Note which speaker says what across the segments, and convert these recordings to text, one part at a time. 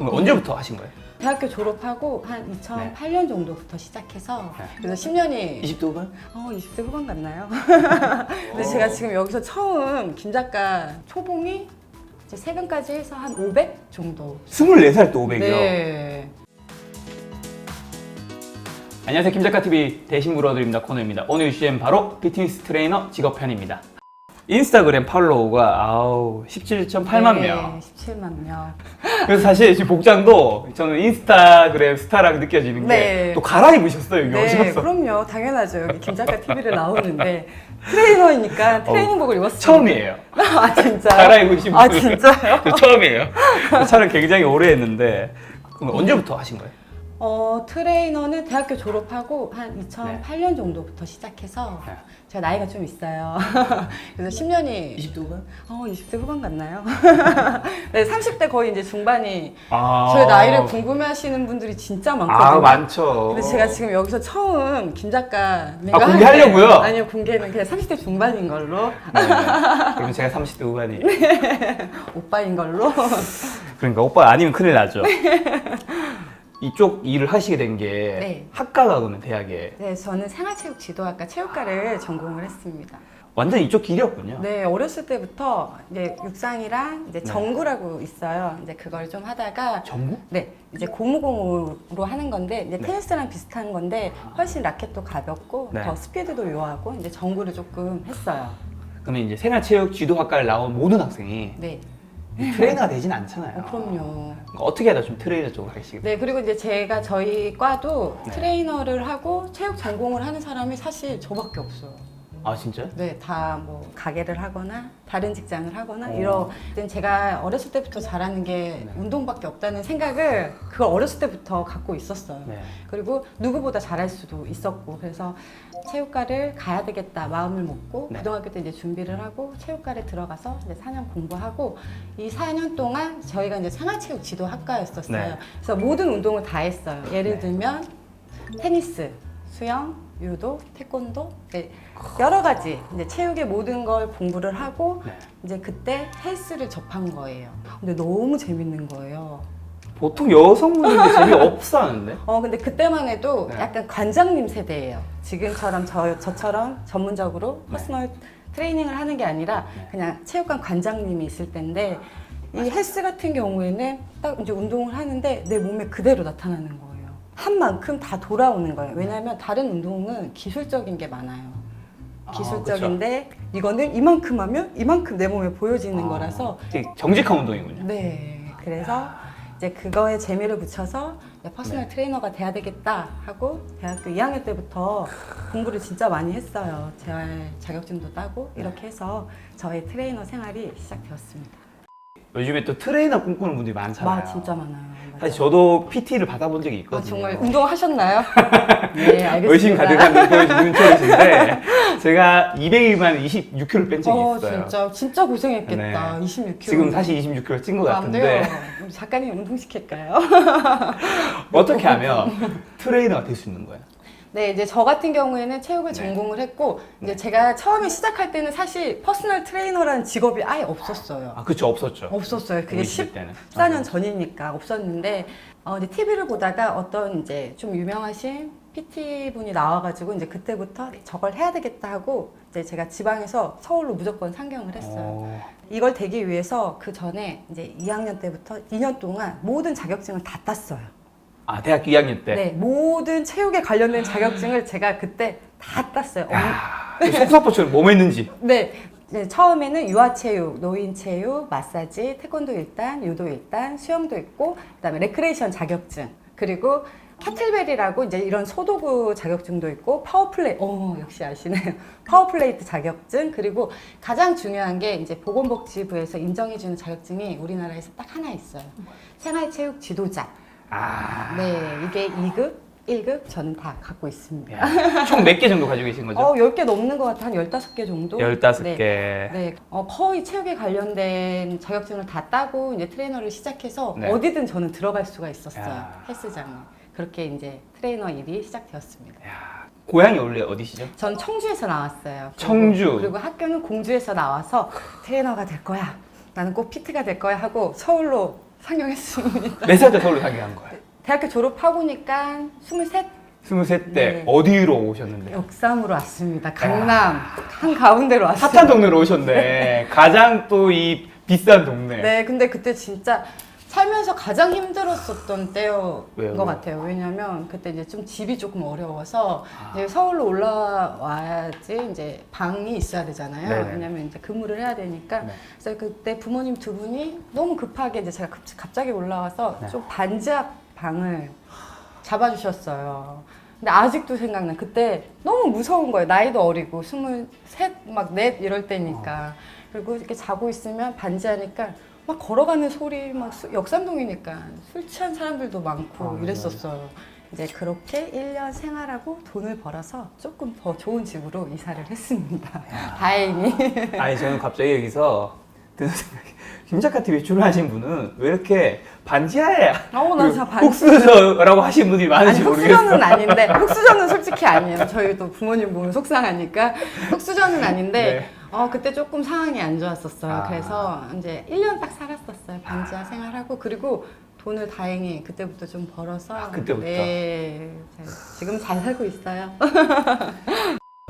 Speaker 1: 그럼 언제부터 하신 거예요?
Speaker 2: 대학교 졸업하고 한 2008년 정도부터 시작해서 그래서 10년이
Speaker 1: 20대 후반?
Speaker 2: 20대 후반 같나요? 근데 제가 지금 여기서 처음 김 작가 초봉이 이제 세금까지 해서 한 500 정도.
Speaker 1: 24살 때 500이요?
Speaker 2: 네.
Speaker 1: 안녕하세요, 김작가TV 대신 물어드립니다 코너입니다. 오늘 주제는 바로 피트니스 트레이너 직업편입니다. 인스타그램 팔로우가 17.8만 명.
Speaker 2: 17만 명.
Speaker 1: 그래서 사실 지금 복장도 저는 인스타그램 스타라고 느껴지는 게 또 갈아입으셨어요, 여기 오셔서.
Speaker 2: 그럼요. 당연하죠. 여기 김 작가 TV를 나오는데 트레이너이니까 트레이닝복을 입었어요.
Speaker 1: 처음이에요.
Speaker 2: 아 진짜?
Speaker 1: 갈아입으신 분.
Speaker 2: 진짜요?
Speaker 1: 처음이에요. 촬영 굉장히 오래 했는데. 그럼 언제부터 하신 거예요?
Speaker 2: 트레이너는 대학교 졸업하고 한 2008년 정도부터 시작해서
Speaker 1: 네.
Speaker 2: 제가 나이가 좀 있어요. 그래서 10년이
Speaker 1: 20대 후반?
Speaker 2: 20대 후반 같나요? 네, 30대 거의 이제 중반이
Speaker 1: 아.
Speaker 2: 저의 나이를 궁금해하시는 분들이 진짜 많거든요.
Speaker 1: 많죠.
Speaker 2: 근데 제가 지금 여기서 처음 김 작가
Speaker 1: 공개하려고요?
Speaker 2: 아니요, 공개는 그냥 30대 중반인 걸로.
Speaker 1: 네. 그럼 제가 30대 후반이.
Speaker 2: 오빠인 걸로.
Speaker 1: 그러니까 오빠 아니면 큰일 나죠. 이쪽 일을 하시게 된 게
Speaker 2: 네.
Speaker 1: 학과가 그러면 대학에
Speaker 2: 네, 저는 생활체육 지도학과 체육과를 전공을 했습니다.
Speaker 1: 완전 이쪽 길이었군요.
Speaker 2: 네, 어렸을 때부터 이제 육상이랑 이제 정구라고 있어요. 이제 그걸 좀 하다가
Speaker 1: 전구?
Speaker 2: 네, 이제 고무고무로 하는 건데 이제
Speaker 1: 네.
Speaker 2: 테니스랑 비슷한 건데 훨씬 라켓도 가볍고
Speaker 1: 네.
Speaker 2: 더 스피드도 요하고 이제 정구를 조금 했어요.
Speaker 1: 그러면 이제 생활체육 지도학과를 나온 모든 학생이
Speaker 2: 네,
Speaker 1: 트레이너가 되진 않잖아요.
Speaker 2: 그럼요.
Speaker 1: 그러니까 어떻게 하다 좀 트레이너 쪽으로 하시게 돼요?
Speaker 2: 네, 그리고 이제 제가 저희 과도
Speaker 1: 네.
Speaker 2: 트레이너를 하고 체육 전공을 하는 사람이 사실 저밖에 없어요.
Speaker 1: 아 진짜요?
Speaker 2: 네, 다 뭐 가게를 하거나 다른 직장을 하거나
Speaker 1: 오.
Speaker 2: 이런 제가 어렸을 때부터 잘하는 게
Speaker 1: 네.
Speaker 2: 운동밖에 없다는 생각을 그걸 어렸을 때부터 갖고 있었어요.
Speaker 1: 네.
Speaker 2: 그리고 누구보다 잘할 수도 있었고 그래서 체육과를 가야 되겠다 마음을 먹고
Speaker 1: 네.
Speaker 2: 고등학교 때 이제 준비를 하고 체육과를 들어가서 이제 4년 공부하고 이 4년 동안 저희가 이제 생활체육 지도학과였었어요.
Speaker 1: 네.
Speaker 2: 그래서 모든 운동을 다 했어요. 예를
Speaker 1: 네.
Speaker 2: 들면 테니스, 수영, 유도, 태권도, 네, 여러 가지 이제 체육의 모든 걸 공부를 하고
Speaker 1: 네.
Speaker 2: 이제 그때 헬스를 접한 거예요. 근데 너무 재밌는 거예요.
Speaker 1: 보통 여성분들이 재미없어 하는데?
Speaker 2: 근데 그때만 해도
Speaker 1: 네.
Speaker 2: 약간 관장님 세대예요. 지금처럼 저처럼 전문적으로
Speaker 1: 네.
Speaker 2: 퍼스널 트레이닝을 하는 게 아니라
Speaker 1: 네.
Speaker 2: 그냥 체육관 관장님이 있을 텐데 이 헬스 같은 경우에는 딱 이제 운동을 하는데 내 몸에 그대로 나타나는 거예요. 한 만큼 다 돌아오는 거예요. 왜냐하면 다른 운동은 기술적인 게 많아요. 기술적인데 이거는 이만큼 하면 이만큼 내 몸에 보여지는 거라서
Speaker 1: 되게 정직한 운동이군요.
Speaker 2: 네, 그래서 이제 그거에 재미를 붙여서 퍼스널
Speaker 1: 네.
Speaker 2: 트레이너가 돼야 되겠다 하고 대학교 2학년 때부터 공부를 진짜 많이 했어요. 재활 자격증도 따고 이렇게 해서 저의 트레이너 생활이 시작되었습니다.
Speaker 1: 요즘에 또 트레이너 꿈꾸는 분들이 많잖아요.
Speaker 2: 진짜 많아요.
Speaker 1: 사실 저도 PT를 받아본 적이 있거든요.
Speaker 2: 정말 운동하셨나요? 네, 알겠습니다.
Speaker 1: 의심 가득한 눈초리신데 제가 200일만 26kg 뺀 적이 있어요.
Speaker 2: 진짜 고생했겠다.
Speaker 1: 네.
Speaker 2: 26kg.
Speaker 1: 지금 다시 26kg 찐 것
Speaker 2: 안
Speaker 1: 같은데
Speaker 2: 돼요. 우리 작가님 운동시킬까요?
Speaker 1: 어떻게 하면 트레이너가 될 수 있는 거예요?
Speaker 2: 네, 이제 저 같은 경우에는 체육을 전공을 했고 이제 제가 처음에 시작할 때는 사실 퍼스널 트레이너라는 직업이 아예 없었어요.
Speaker 1: 아, 그쵸, 없었죠.
Speaker 2: 없었어요. 그게
Speaker 1: 우리 시절 때는.
Speaker 2: 14년 전이니까 없었는데 이제 TV를 보다가 어떤 이제 좀 유명하신 PT 분이 나와가지고 이제 그때부터 저걸 해야 되겠다 하고 이제 제가 지방에서 서울로 무조건 상경을 했어요. 이걸 되기 위해서 그 전에 이제 2학년 때부터 2년 동안 모든 자격증을 다 땄어요.
Speaker 1: 아, 대학교 2학년 때?
Speaker 2: 네, 모든 체육에 관련된 자격증을 제가 그때 다 땄어요.
Speaker 1: 속사포처럼 뭐뭐 했는지.
Speaker 2: 네, 처음에는 유아체육, 노인체육, 마사지, 태권도 1단, 유도 1단, 수영도 있고 그다음에 레크레이션 자격증 그리고 캐틀벨이라고 이제 이런 소도구 자격증도 있고 파워플레이, 역시 아시네요. 파워플레이트 자격증 그리고 가장 중요한 게 이제 보건복지부에서 인정해주는 자격증이 우리나라에서 딱 하나 있어요. 생활체육 지도자. 네, 이게 2급, 1급 저는 다 갖고 있습니다.
Speaker 1: 총 몇 개 정도 가지고 계신 거죠?
Speaker 2: 10개 넘는 것 같아요. 한 15개 정도?
Speaker 1: 15개.
Speaker 2: 네. 거의 체육에 관련된 자격증을 다 따고 이제 트레이너를 시작해서
Speaker 1: 네.
Speaker 2: 어디든 저는 들어갈 수가 있었어요.
Speaker 1: 야.
Speaker 2: 헬스장에. 그렇게 이제 트레이너 일이 시작되었습니다.
Speaker 1: 야, 고향이 원래 어디시죠?
Speaker 2: 전 청주에서 나왔어요.
Speaker 1: 청주.
Speaker 2: 그리고 학교는 공주에서 나와서 트레이너가 될 거야. 나는 꼭 PT가 될 거야 하고 서울로 상경했습니다.
Speaker 1: 몇 살 때 서울로 상경한 거예요?
Speaker 2: 대학교 졸업하고니까 23?
Speaker 1: 23때
Speaker 2: 네.
Speaker 1: 어디로 오셨는데요?
Speaker 2: 역삼으로 왔습니다. 강남 한 가운데로 왔어요.
Speaker 1: 핫한 동네로 오셨네. 가장 또 이 비싼 동네.
Speaker 2: 네, 근데 그때 진짜 살면서 가장 힘들었었던 때인
Speaker 1: 왜요?
Speaker 2: 것 같아요. 왜냐면 그때 이제 좀 집이 조금 어려워서
Speaker 1: 아.
Speaker 2: 이제 서울로 올라와야지 이제 방이 있어야 되잖아요.
Speaker 1: 네네.
Speaker 2: 왜냐면 이제 근무를 해야 되니까.
Speaker 1: 네.
Speaker 2: 그래서 그때 부모님 두 분이 너무 급하게 이제 제가 갑자기 올라와서
Speaker 1: 네.
Speaker 2: 좀 반지 앞 방을 잡아주셨어요. 근데 아직도 생각나. 그때 너무 무서운 거예요. 나이도 어리고 23, 막 넷 이럴 때니까. 그리고 이렇게 자고 있으면 반지하니까 막 걸어가는 소리, 막 역삼동이니까 술 취한 사람들도 많고 이랬었어요. 이제 그렇게 1년 생활하고 돈을 벌어서 조금 더 좋은 집으로 이사를 했습니다. 다행히.
Speaker 1: 아니 저는 갑자기 여기서 드는 생각이 김작가 TV에 출연하신 분은 왜 이렇게 반지하에
Speaker 2: 나 진짜 반지.
Speaker 1: 흑수저라고 하신 분들이 많은지
Speaker 2: 아니,
Speaker 1: 모르겠어요.
Speaker 2: 흑수저는 아닌데, 흑수저는 솔직히 아니에요. 저희도 부모님 보면 속상하니까. 흑수저는 아닌데,
Speaker 1: 네.
Speaker 2: 그때 조금 상황이 안 좋았었어요.
Speaker 1: 아.
Speaker 2: 그래서 이제 1년 딱 살았었어요. 반지하 생활하고. 그리고 돈을 다행히 그때부터 좀 벌어서.
Speaker 1: 그때부터?
Speaker 2: 네. 지금 잘 살고 있어요.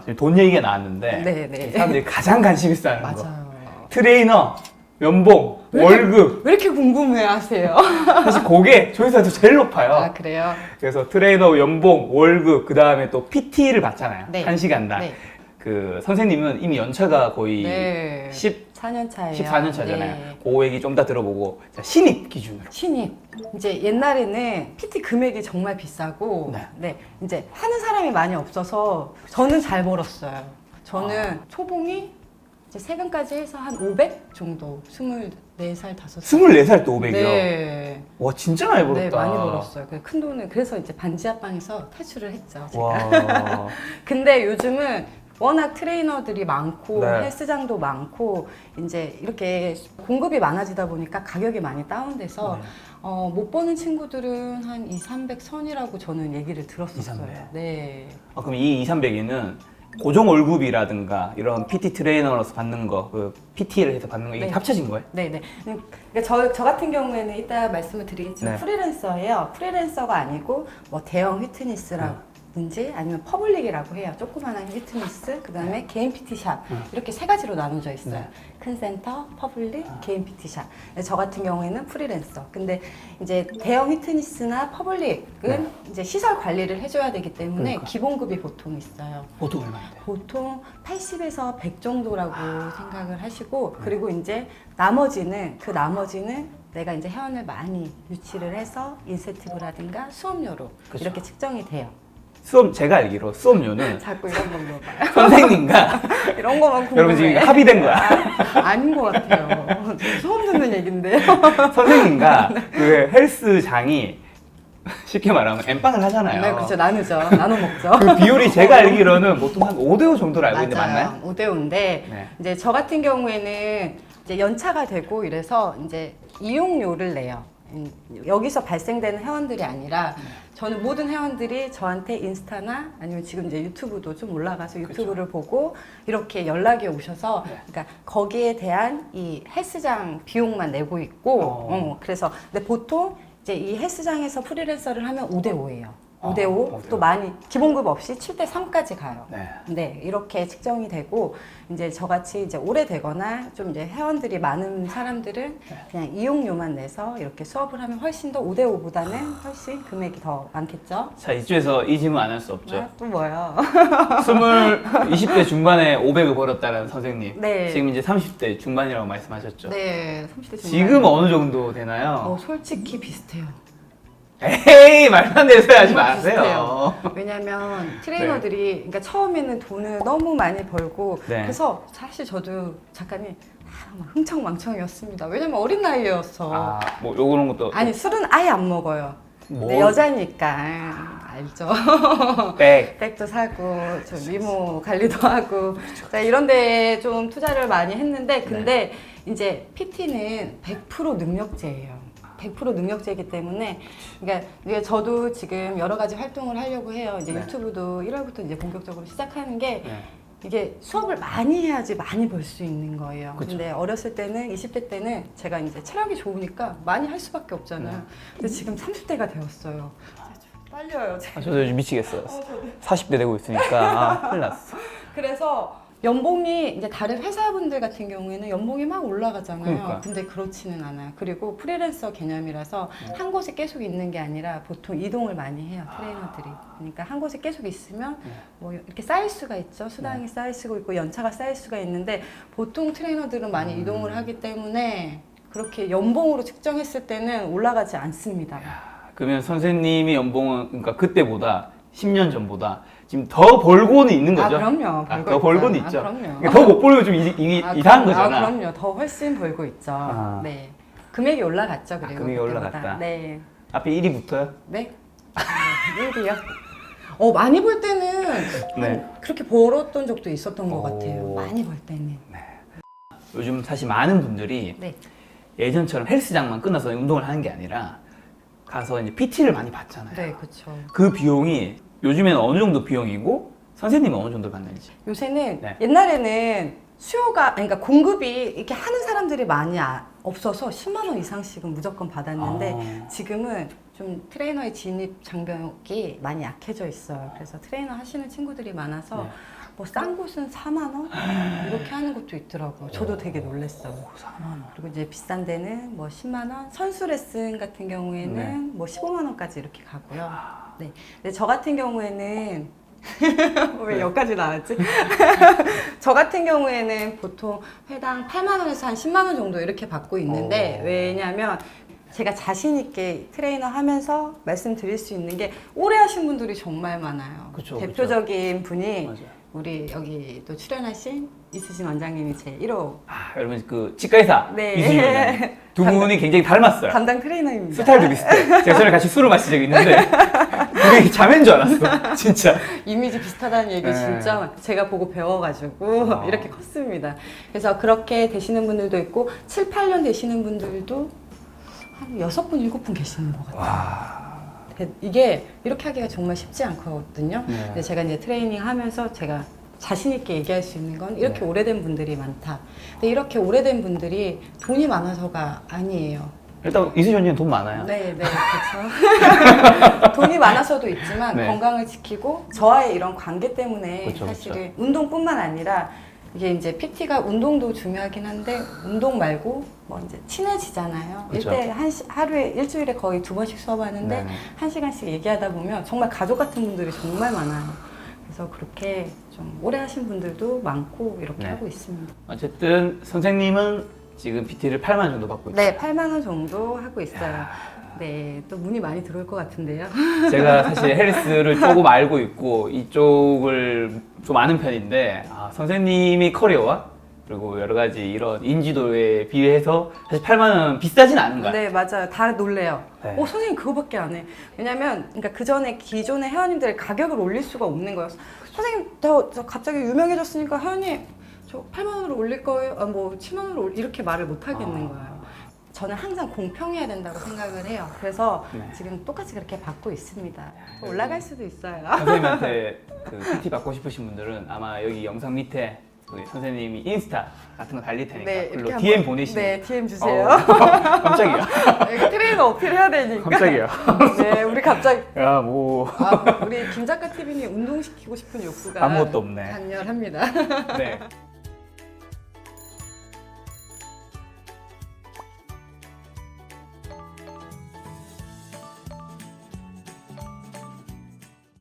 Speaker 1: 지금 돈 얘기가 나왔는데
Speaker 2: 네네.
Speaker 1: 사람들이 가장 관심 있어 하는 거.
Speaker 2: 맞아요.
Speaker 1: 트레이너, 연봉, 월급.
Speaker 2: 왜 이렇게 궁금해 하세요?
Speaker 1: 사실 그게 조회수가 제일 높아요.
Speaker 2: 아, 그래요?
Speaker 1: 그래서 트레이너, 연봉, 월급, 그 다음에 또 PT를 받잖아요.
Speaker 2: 네.
Speaker 1: 1시간당.
Speaker 2: 네.
Speaker 1: 그 선생님은 이미 연차가 거의
Speaker 2: 네.
Speaker 1: 14년
Speaker 2: 14년 차예요.
Speaker 1: 차잖아요.
Speaker 2: 네.
Speaker 1: 그 얘기 좀 더 들어보고 자, 신입 기준으로.
Speaker 2: 신입. 이제 옛날에는 PT 금액이 정말 비싸고,
Speaker 1: 네.
Speaker 2: 네. 이제 하는 사람이 많이 없어서 저는 잘 벌었어요. 저는 초봉이 이제 세금까지 해서 한 500 정도. 24살, 5살.
Speaker 1: 24살 때 500이요?
Speaker 2: 네.
Speaker 1: 와 진짜 많이 벌었다.
Speaker 2: 네, 많이 벌었어요. 큰 돈을. 그래서 이제 반지하방에서 탈출을 했죠. 제가.
Speaker 1: 와.
Speaker 2: 근데 요즘은 워낙 트레이너들이 많고
Speaker 1: 네.
Speaker 2: 헬스장도 많고 이제 이렇게 공급이 많아지다 보니까 가격이 많이 다운돼서
Speaker 1: 네.
Speaker 2: 못 버는 친구들은 한 2, 300 선이라고 저는 얘기를 들었었어요.
Speaker 1: 200.
Speaker 2: 네.
Speaker 1: 그럼 이 2, 300이는 고정 월급이라든가 이런 PT 트레이너로서 받는 거, 그 PT를 해서 받는 거 이게
Speaker 2: 네.
Speaker 1: 합쳐진 거예요?
Speaker 2: 네네. 그러니까 저 같은 경우에는 이따 말씀을 드리겠지만
Speaker 1: 네.
Speaker 2: 프리랜서예요. 프리랜서가 아니고 뭐 대형 휘트니스라든지 아니면 퍼블릭이라고 해요. 조그만한 휘트니스, 그 다음에 개인 PT샵 이렇게 세 가지로 나눠져 있어요.
Speaker 1: 네.
Speaker 2: 큰 센터, 퍼블릭, 개인 PT샵. 저 같은 경우에는 프리랜서. 근데 이제 대형 휘트니스나 퍼블릭은
Speaker 1: 네.
Speaker 2: 이제 시설 관리를 해줘야 되기 때문에
Speaker 1: 그러니까.
Speaker 2: 기본급이 보통 있어요.
Speaker 1: 보통 얼마인데?
Speaker 2: 보통 80에서 100 정도라고 생각을 하시고 그리고 이제 나머지는 내가 이제 회원을 많이 유치를 해서 인센티브라든가 수업료로
Speaker 1: 그쵸.
Speaker 2: 이렇게 측정이 돼요.
Speaker 1: 수업 제가 알기로 수업료는
Speaker 2: 자꾸 이런 거 물어봐요.
Speaker 1: 선생님과
Speaker 2: 이런 거만 궁금해.
Speaker 1: 여러분 지금 합의된 거야.
Speaker 2: 아닌 것 같아요. 처음 듣는 얘긴데요.
Speaker 1: 선생님과 그 헬스장이 쉽게 말하면 엠빵을 하잖아요.
Speaker 2: 네, 그렇죠. 나누죠. 나눠 먹죠.
Speaker 1: 그 비율이 제가 알기로는 보통 한 5대5 정도로 알고 있는데 맞나요?
Speaker 2: 5대5인데
Speaker 1: 네.
Speaker 2: 이제 저 같은 경우에는 이제 연차가 되고 이래서 이제 이용료를 내요. 여기서 발생되는 회원들이 아니라 저는 모든 회원들이 저한테 인스타나 아니면 지금 이제 유튜브도 좀 올라가서 유튜브를 보고 이렇게 연락이 오셔서
Speaker 1: 네.
Speaker 2: 그러니까 거기에 대한 이 헬스장 비용만 내고 있고 그래서 근데 보통 이제 이 헬스장에서 프리랜서를 하면 5대5예요. 5대5 또 많이 기본급 없이 7대3까지 가요.
Speaker 1: 네.
Speaker 2: 네, 이렇게 측정이 되고 이제 저같이 이제 오래되거나 좀 이제 회원들이 많은 사람들은 그냥 이용료만 내서 이렇게 수업을 하면 훨씬 더 5대5보다는 훨씬 금액이 더 많겠죠.
Speaker 1: 자 이쪽에서 이 질문 안 할 수 없죠.
Speaker 2: 또 뭐요?
Speaker 1: 20대 중반에 500을 벌었다는 선생님.
Speaker 2: 네.
Speaker 1: 지금 이제 30대 중반이라고 말씀하셨죠.
Speaker 2: 네, 30대 중반.
Speaker 1: 지금 어느 정도 되나요?
Speaker 2: 솔직히 비슷해요.
Speaker 1: 에이 말도 안 되는 소리 하지
Speaker 2: 정말
Speaker 1: 마세요.
Speaker 2: 비슷해요. 왜냐면 트레이너들이 그러니까 처음에는 돈을 너무 많이 벌고
Speaker 1: 네.
Speaker 2: 그래서 사실 저도 작가님 막 흥청망청이었습니다. 왜냐면 어린 나이여서
Speaker 1: 아, 뭐 요런 것도
Speaker 2: 아니 술은 아예 안 먹어요.
Speaker 1: 뭐?
Speaker 2: 네, 여자니까 알죠.
Speaker 1: 백.
Speaker 2: 백도 사고 좀 미모 관리도 하고 자, 이런 데에 좀 투자를 많이 했는데 근데 이제 PT는 100% 능력제예요. 100% 능력제이기 때문에 그러니까 저도 지금 여러 가지 활동을 하려고 해요. 이제
Speaker 1: 네.
Speaker 2: 유튜브도 1월부터 이제 본격적으로 시작하는 게
Speaker 1: 네.
Speaker 2: 이게 수업을 많이 해야지 많이 벌 수 있는 거예요.
Speaker 1: 그쵸.
Speaker 2: 근데 어렸을 때는 20대 때는 제가 이제 체력이 좋으니까 많이 할 수밖에 없잖아요. 근데 지금 30대가 되었어요. 떨려요.
Speaker 1: 아, 저도 요즘 미치겠어요. 40대 되고 있으니까 큰일 났어.
Speaker 2: 그래서 연봉이 이제 다른 회사분들 같은 경우에는 연봉이 막 올라가잖아요.
Speaker 1: 그러니까.
Speaker 2: 근데 그렇지는 않아요. 그리고 프리랜서 개념이라서 한 곳에 계속 있는 게 아니라 보통 이동을 많이 해요. 트레이너들이. 그러니까 한 곳에 계속 있으면 뭐 이렇게 쌓일 수가 있죠. 수당이 쌓일 수가 있고 연차가 쌓일 수가 있는데 보통 트레이너들은 많이 이동을 하기 때문에 그렇게 연봉으로 측정했을 때는 올라가지 않습니다.
Speaker 1: 그러면 선생님이 연봉은 그러니까 그때보다 10년 전보다 지금 더 벌고는 있는 거죠?
Speaker 2: 그럼요.
Speaker 1: 더 벌고는 있죠.
Speaker 2: 그럼요.
Speaker 1: 그러니까 더 못 벌면 좀 이상한 거잖아.
Speaker 2: 그럼요. 더 훨씬 벌고 있죠.
Speaker 1: 아.
Speaker 2: 네. 금액이 올라갔죠. 그리고
Speaker 1: 금액이
Speaker 2: 그때보다.
Speaker 1: 올라갔다.
Speaker 2: 네.
Speaker 1: 앞에 1이 붙어요?
Speaker 2: 네. 1이요. 많이 벌 때는
Speaker 1: 네.
Speaker 2: 그렇게 벌었던 적도 있었던 것
Speaker 1: 오.
Speaker 2: 같아요. 많이 벌 때는.
Speaker 1: 요즘 사실 많은 분들이
Speaker 2: 네.
Speaker 1: 예전처럼 헬스장만 끝나서 운동을 하는 게 아니라 가서 이제 PT를 많이 받잖아요.
Speaker 2: 네, 그렇죠.
Speaker 1: 그 비용이 요즘에는 어느 정도 비용이고 선생님은 어느 정도 받는지.
Speaker 2: 요새는
Speaker 1: 네.
Speaker 2: 옛날에는 수요가 그러니까 공급이 이렇게 하는 사람들이 많이 없어서 10만 원 이상씩은 무조건 받았는데 지금은 좀 트레이너의 진입 장벽이 많이 약해져 있어요. 그래서 트레이너 하시는 친구들이 많아서
Speaker 1: 네.
Speaker 2: 뭐 싼 곳은 4만 원 이렇게 하는 것도 있더라고요. 저도 되게 놀랐어요.
Speaker 1: 4만 원.
Speaker 2: 그리고 이제 비싼 데는 뭐 10만 원, 선수 레슨 같은 경우에는
Speaker 1: 네.
Speaker 2: 뭐 15만 원까지 이렇게 가고요. 네. 근데 저 같은 경우에는 왜
Speaker 1: 네.
Speaker 2: 여기까지 나왔지? 저 같은 경우에는 보통 회당 8만 원에서 한 10만 원 정도 이렇게 받고 있는데 왜냐면 제가 자신 있게 트레이너 하면서 말씀드릴 수 있는 게 오래 하신 분들이 정말 많아요.
Speaker 1: 그쵸,
Speaker 2: 대표적인 분이
Speaker 1: 맞아요.
Speaker 2: 우리 여기 또 출연하신 이수진 원장님이 제 1호
Speaker 1: 여러분 그 치과의사
Speaker 2: 네.
Speaker 1: 이수진 원장님 두 분이 굉장히 닮았어요.
Speaker 2: 담당 트레이너입니다.
Speaker 1: 스타일도 비슷해. 제가 전에 같이 술을 마신 적이 있는데 그게 자매인 줄 알았어. 진짜.
Speaker 2: 이미지 비슷하다는 얘기
Speaker 1: 네.
Speaker 2: 진짜 제가 보고 배워가지고 이렇게 컸습니다. 그래서 그렇게 되시는 분들도 있고 7, 8년 되시는 분들도 한 6분, 7분 계시는 것 같아요. 이게 이렇게 하기가 정말 쉽지 않거든요.
Speaker 1: 네.
Speaker 2: 근데 제가 이제 트레이닝 하면서 제가 자신 있게 얘기할 수 있는 건 이렇게
Speaker 1: 네.
Speaker 2: 오래된 분들이 많다. 근데 이렇게 오래된 분들이 돈이 많아서가 아니에요.
Speaker 1: 일단 이수진 원장님 돈 많아요.
Speaker 2: 네, 네, 그렇죠. 돈이 많아서도 있지만
Speaker 1: 네.
Speaker 2: 건강을 지키고 저와의 이런 관계 때문에
Speaker 1: 그쵸,
Speaker 2: 사실은 운동뿐만 아니라 이게 이제 PT가 운동도 중요하긴 한데 운동 말고 뭐 이제 친해지잖아요.
Speaker 1: 그쵸.
Speaker 2: 하루에 일주일에 거의 2번씩 수업하는데
Speaker 1: 네네.
Speaker 2: 1시간씩 얘기하다 보면 정말 가족 같은 분들이 정말 많아요. 그래서 그렇게 좀 오래 하신 분들도 많고 이렇게
Speaker 1: 네.
Speaker 2: 하고 있습니다.
Speaker 1: 어쨌든 선생님은 지금 PT를 8만 원 정도 받고 있어요.
Speaker 2: 네, 8만 원 정도 하고 있어요. 네, 또 문의 많이 들어올 것 같은데요.
Speaker 1: 제가 사실 헬스를 조금 알고 있고 이쪽을 좀 아는 편인데 선생님이 커리어와 그리고 여러 가지 이런 인지도에 비해서 사실 8만 원 비싸진 않은 거야.
Speaker 2: 네, 맞아요. 다 놀래요.
Speaker 1: 네.
Speaker 2: 선생님 그거밖에 안 해. 왜냐면 그러니까 그 전에 기존의 회원님들 가격을 올릴 수가 없는 거예요. 선생님 저 갑자기 유명해졌으니까 회원님 저 8만 원으로 올릴 거예요. 뭐 7만 원으로 이렇게 말을 못 하겠는 거예요. 저는 항상 공평해야 된다고 생각을 해요. 그래서
Speaker 1: 네.
Speaker 2: 지금 똑같이 그렇게 받고 있습니다. 올라갈 수도 있어요.
Speaker 1: 선생님한테 그 PT 받고 싶으신 분들은 아마 여기 영상 밑에 우리 선생님이 인스타 같은 거 달릴 테니까
Speaker 2: 네,
Speaker 1: 글로
Speaker 2: 이렇게
Speaker 1: DM
Speaker 2: 한번-
Speaker 1: 보내시면
Speaker 2: 네, DM 주세요.
Speaker 1: 깜짝이야.
Speaker 2: 이거 트레이너 어필해야 되니까.
Speaker 1: 깜짝이야.
Speaker 2: 네, 우리 갑자기
Speaker 1: 야, 뭐
Speaker 2: 우리 김 작가 TV님 운동시키고 싶은 욕구가
Speaker 1: 아무것도 없네.
Speaker 2: 강렬합니다.
Speaker 1: 네.